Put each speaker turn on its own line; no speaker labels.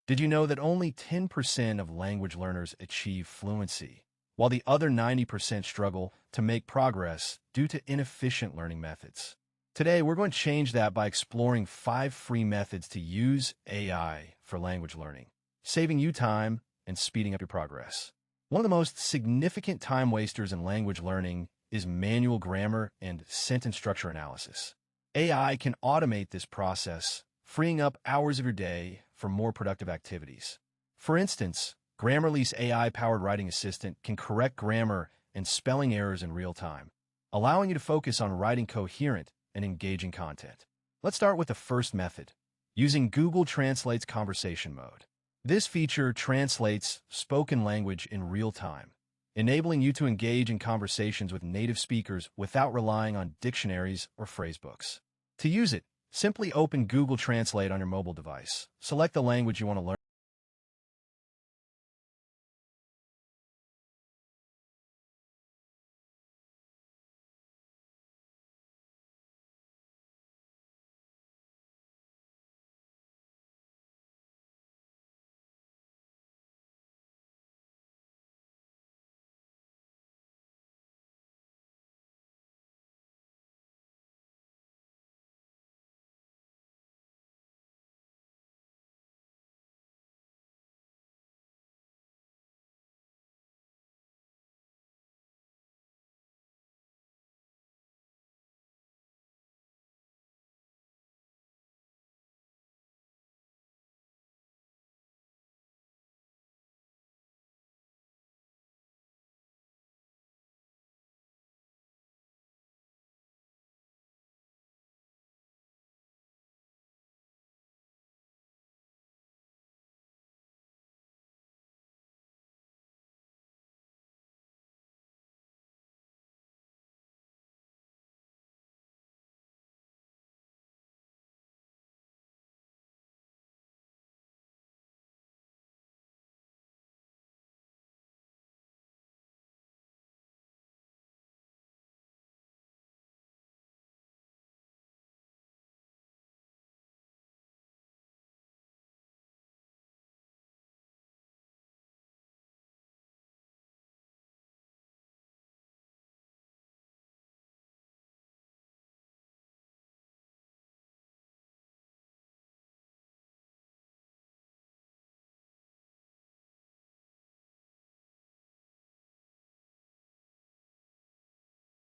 Did you know that only 10% of language learners achieve fluency, while the other 90% struggle to make progress due to inefficient learning methods? Today, we're going to change that by exploring 5 free methods to use AI for language learning, saving you time and speeding up your progress. One of the most significant time wasters in language learning is manual grammar and sentence structure analysis. AI can automate this process, freeing up hours of your day for more productive activities. For instance, Grammarly's AI-powered writing assistant can correct grammar and spelling errors in real time, allowing you to focus on writing coherent and engaging content. Let's start with the first method, using Google Translate's conversation mode. This feature translates spoken language in real time, enabling you to engage in conversations with native speakers without relying on dictionaries or phrasebooks. To use it, simply open Google Translate on your mobile device. Select the language you want to